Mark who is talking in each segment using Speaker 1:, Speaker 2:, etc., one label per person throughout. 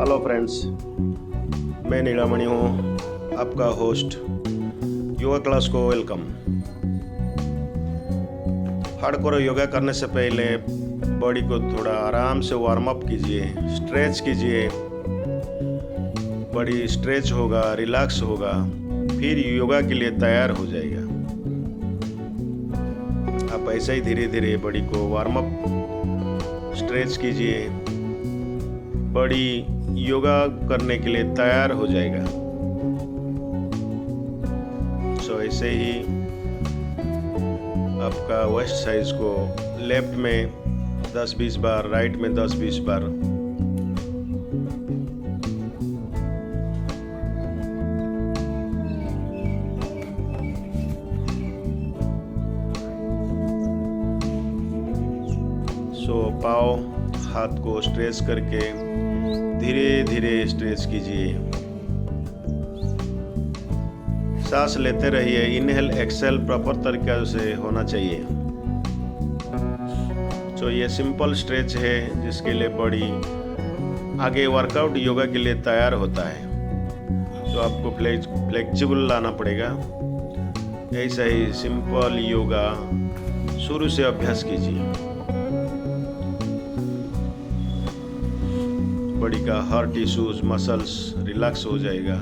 Speaker 1: Hello friends, मैं नीलामणि हूँ, आपका होस्ट। योगा क्लास को वेलकम। हार्डकोर योगा करने से पहले बॉडी को थोड़ा आराम से वार्म अप कीजिए, स्ट्रेच कीजिए। बॉडी स्ट्रेच होगा, रिलैक्स होगा, फिर योगा के लिए तैयार हो जाएगा। आप ऐसे ही धीरे धीरे बॉडी को वार्म अप, स्ट्रेच कीजिए। बॉडी योगा करने के लिए तैयार हो जाएगा। ऐसे ही आपका वेस्ट साइज को लेफ्ट में 10-20 बार, राइट में 10-20 बार। पाँव हाथ को स्ट्रेच करके धीरे धीरे स्ट्रेच कीजिए। सांस लेते रहिए, इनहेल एक्सेल प्रॉपर तरीके से होना चाहिए। ये सिंपल स्ट्रेच है जिसके लिए बॉडी आगे वर्कआउट योगा के लिए तैयार होता है। आपको फ्लेक्सिबल लाना पड़ेगा। ऐसा ही सिंपल योगा शुरू से अभ्यास कीजिए। बॉडी का हर टिश्यूज, मसल्स रिलैक्स हो जाएगा।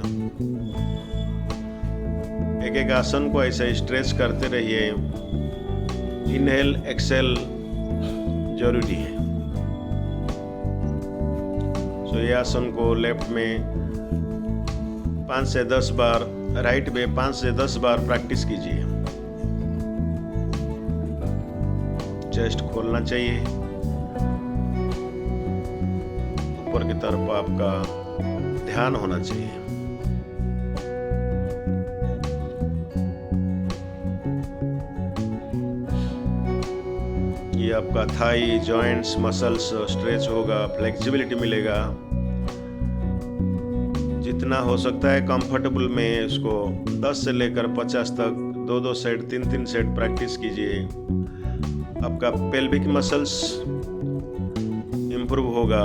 Speaker 1: एक एक आसन को ऐसे स्ट्रेच करते रहिए। इनहेल एक्सेल जरूरी है। ये आसन को लेफ्ट में 5 से 10 बार, राइट में 5 से 10 बार प्रैक्टिस कीजिए। चेस्ट खोलना चाहिए। ऊपर की तरफ आपका ध्यान होना चाहिए। ये आपका थाई, जॉइंट्स, मसल्स स्ट्रेच होगा, फ्लेक्सिबिलिटी मिलेगा। जितना हो सकता है कंफर्टेबल में इसको 10 से लेकर 50 तक 2-2 सेट, 3-3 सेट प्रैक्टिस कीजिए। आपका पेल्विक मसल्स इंप्रूव होगा।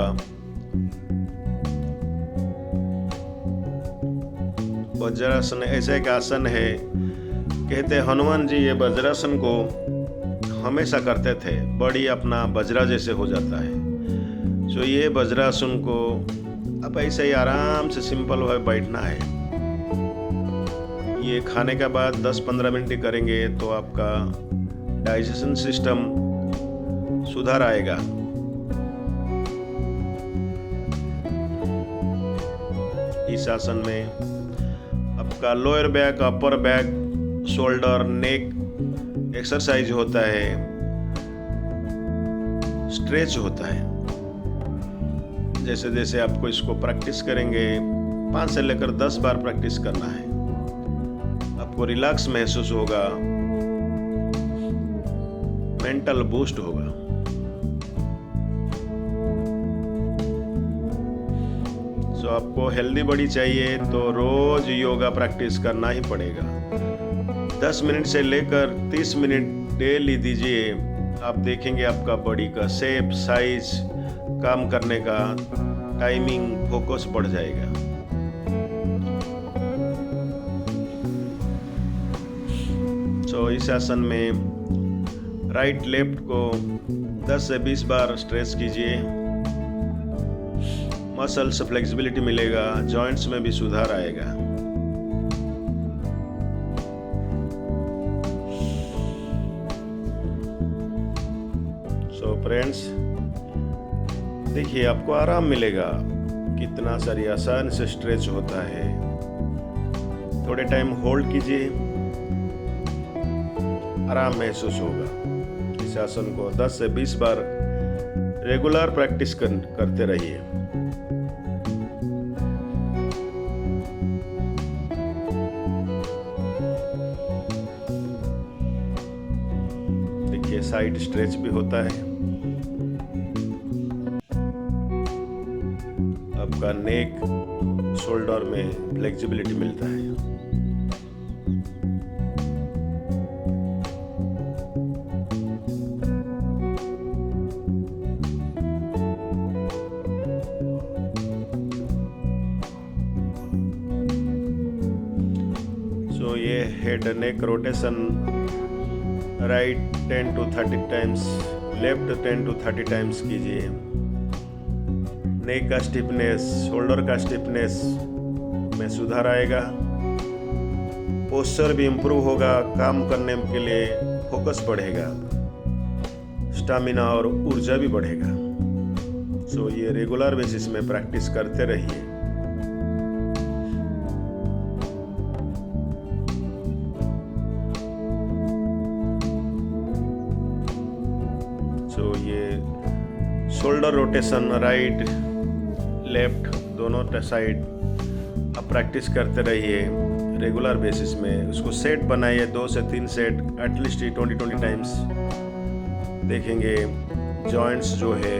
Speaker 1: वज्रासन ऐसा एक आसन है, कहते हैं हनुमान जी ये वज्रासन को हमेशा करते थे। बॉडी अपना वज्रा जैसे हो जाता है। ये वज्रासन को अब ऐसे ही आराम से सिंपल भाव बैठना है। ये खाने के बाद 10-15 मिनट करेंगे तो आपका डाइजेशन सिस्टम सुधार आएगा। इस आसन में आपका lower back, upper back, shoulder, neck exercise होता है, स्ट्रेच होता है। जैसे जैसे आपको इसको प्रैक्टिस करेंगे, 5 से लेकर 10 बार प्रैक्टिस करना है। आपको रिलैक्स महसूस होगा, मेंटल बूस्ट होगा। आपको हेल्दी बॉडी चाहिए तो रोज योगा प्रैक्टिस करना ही पड़ेगा। 10 मिनट से लेकर 30 मिनट डेली दीजिए। आप देखेंगे आपका बॉडी का शेप, साइज, काम करने का टाइमिंग, फोकस बढ़ जाएगा। इस आसन में राइट लेफ्ट को 10 से 20 बार स्ट्रेच कीजिए। मसल्स फ्लेक्सिबिलिटी मिलेगा, जॉइंट्स में भी सुधार आएगा। फ्रेंड्स, देखिए आपको आराम मिलेगा। कितना सारी आसान से स्ट्रेच होता है। थोड़े टाइम होल्ड कीजिए, आराम महसूस होगा। इस आसन को 10 से 20 बार रेगुलर प्रैक्टिस करते रहिए। देखिए साइड स्ट्रेच भी होता है। आपका नेक, शोल्डर में फ्लेक्सिबिलिटी मिलता है। ये head neck rotation right 10 to 30 times, left 10 to 30 times कीजिए। नेक का स्टिफनेस, शोल्डर का स्टिफनेस में सुधार आएगा, पोस्चर भी इम्प्रूव होगा, काम करने के लिए फोकस बढ़ेगा, स्टामिना और ऊर्जा भी बढ़ेगा। सो ये रेगुलर बेसिस में प्रैक्टिस करते रहिए। सो ये शोल्डर रोटेशन राइट लेफ्ट दोनों साइड आप प्रैक्टिस करते रहिए रेगुलर बेसिस में। उसको सेट बनाइए, 2 से 3 सेट एटलीस्ट 20 टाइम्स। देखेंगे जॉइंट्स जो है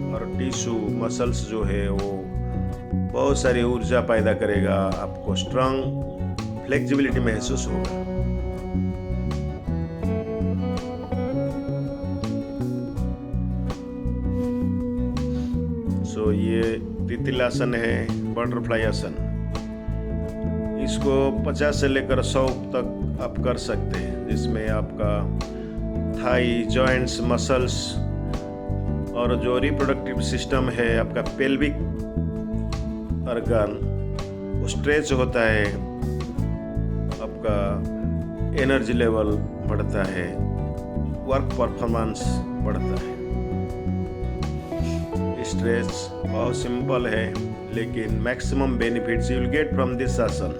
Speaker 1: और टिश्यू मसल्स जो है वो बहुत सारी ऊर्जा पैदा करेगा, आपको स्ट्रांग फ्लेक्सिबिलिटी महसूस होगा। सो ये तितिल आसन है, बटरफ्लाई आसन। इसको 50 से लेकर 100 तक आप कर सकते हैं, जिसमें आपका थाई जॉइंट्स मसल्स और जो रिप्रोडक्टिव सिस्टम है आपका पेल्विक ऑर्गन वो स्ट्रेच होता है, आपका एनर्जी लेवल बढ़ता है, वर्क परफॉर्मेंस बढ़ता है। स्ट्रेच बहुत सिंपल है लेकिन maximum benefits you will get from this asana.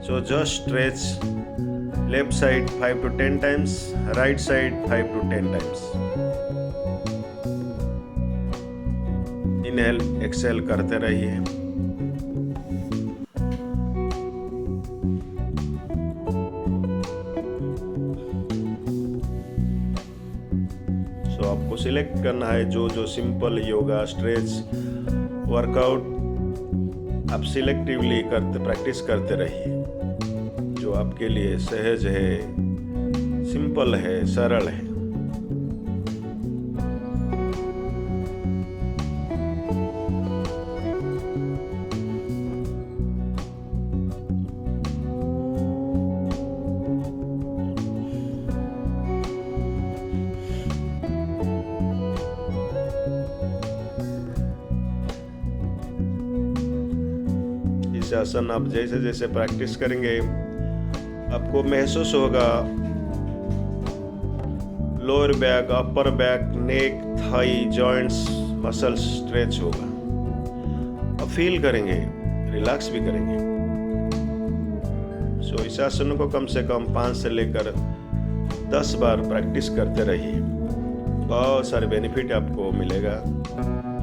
Speaker 1: So just stretch left side 5 to 10 times, right side 5 to 10 times। Inhale exhale करते रहिए। सो आपको सिलेक्ट करना है जो सिंपल योगा स्ट्रेच वर्कआउट आप सिलेक्टिवली करते प्रैक्टिस करते रहिए, जो आपके लिए सहज है, सिंपल है, सरल है। इस आसन आप जैसे जैसे प्रैक्टिस करेंगे आपको महसूस होगा लोअर बैक, अपर बैक, नेक, थाई जॉइंट्स मसल्स स्ट्रेच होगा। अब फील करेंगे, रिलैक्स भी करेंगे। सो इस आसन को कम से कम 5 से लेकर 10 बार प्रैक्टिस करते रहिए, बहुत सारे बेनिफिट आपको मिलेगा।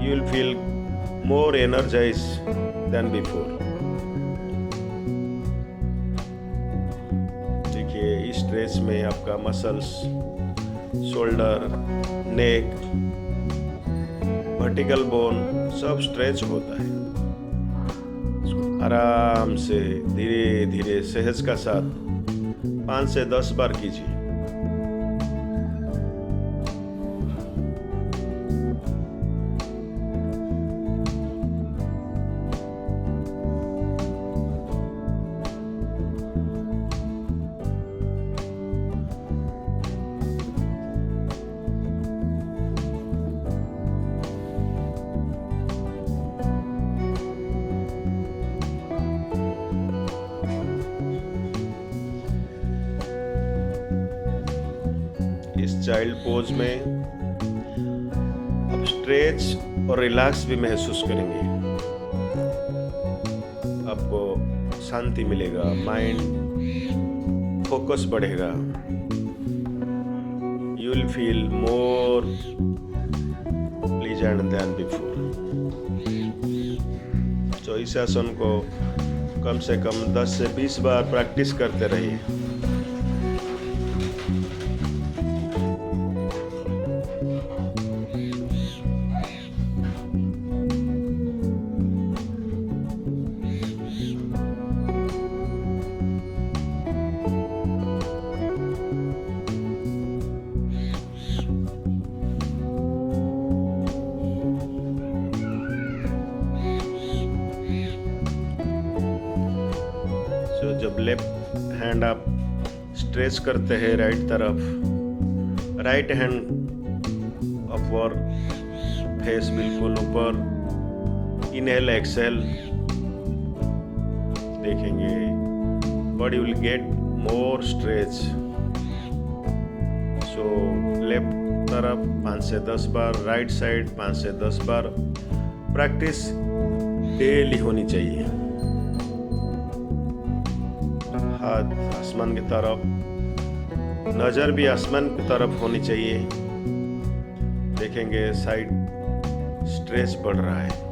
Speaker 1: You will feel more energized than before. इस स्ट्रेच में आपका muscles, shoulder, neck, vertical bone सब स्ट्रेच होता है। आराम से धीरे धीरे सहज का साथ 5 से 10 बार कीजिए। इस चाइल्ड पोज में आप स्ट्रेच और रिलैक्स भी महसूस करेंगे, आपको शांति मिलेगा, माइंड फोकस बढ़ेगा, you will feel more pleasant than before. तो इस आसन को कम से कम 10 से 20 बार प्रैक्टिस करते रहिए। जब जब लेफ्ट हैंड आप स्ट्रेच करते हैं राइट तरफ, राइट हैंड अपवर्ड, फेस बिल्कुल ऊपर, इनहेल एक्सेल, देखेंगे body will get more stretch. So left तरफ 5 से 10 बार, राइट साइड 5 से 10 बार प्रैक्टिस डेली होनी चाहिए। हाथ आसमान की तरफ, नज़र भी आसमान की तरफ होनी चाहिए। देखेंगे साइड स्ट्रेच बढ़ रहा है।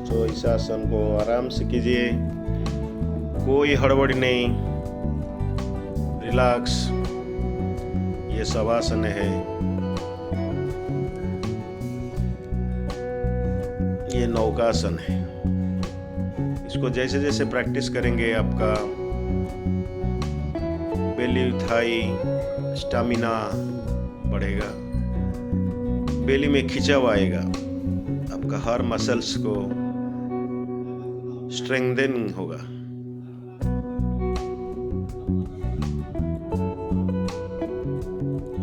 Speaker 1: तो इस आसन को आराम से कीजिए, कोई हड़बड़ी नहीं, रिलैक्स। ये शवासन है, ये नौकासन है। इसको जैसे जैसे प्रैक्टिस करेंगे आपका बेली थाई स्टामिना बढ़ेगा, बेली में खिंचाव आएगा, आपका हर मसल्स को स्ट्रेंथनिंग होगा।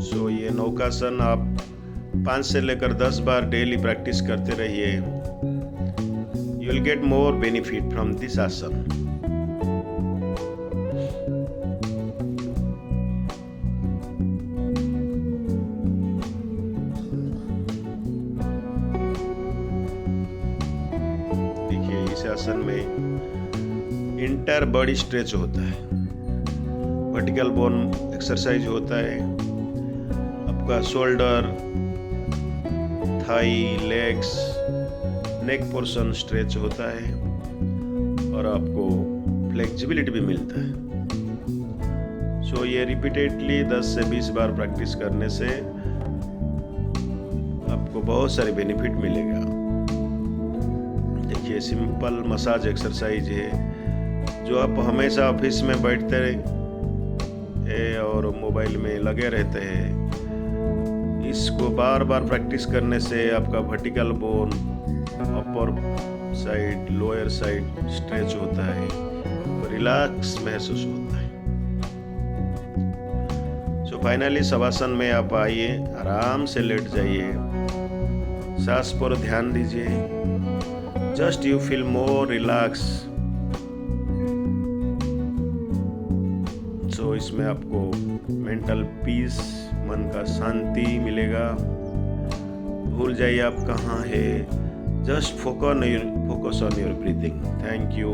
Speaker 1: सो ये नौकासन आप 5 से लेकर 10 बार डेली प्रैक्टिस करते रहिए। You will get more benefit from this आसन। इस आसन में इंटर बॉडी स्ट्रेच होता है, वर्टिकल बोन एक्सरसाइज होता है, आपका शोल्डर, थाई, लेग्स, नेक पोर्शन स्ट्रेच होता है और आपको फ्लेक्सिबिलिटी भी मिलता है। सो ये रिपीटेडली 10 से 20 बार प्रैक्टिस करने से आपको बहुत सारे बेनिफिट मिलेगा। देखिए सिंपल मसाज एक्सरसाइज है जो आप हमेशा ऑफिस में बैठते हैं और मोबाइल में लगे रहते हैं। इसको बार बार प्रैक्टिस करने से आपका vertical bone, upper side, lower side stretch होता है, रिलैक्स महसूस होता है। सो फाइनली शवासन में आप आइए, आराम से लेट जाइए, सांस पर ध्यान दीजिए। Just you feel more relaxed. So इसमें आपको मेंटल पीस, मन का शांति मिलेगा। भूल जाइए आप कहाँ है, just focus on your breathing. Thank you.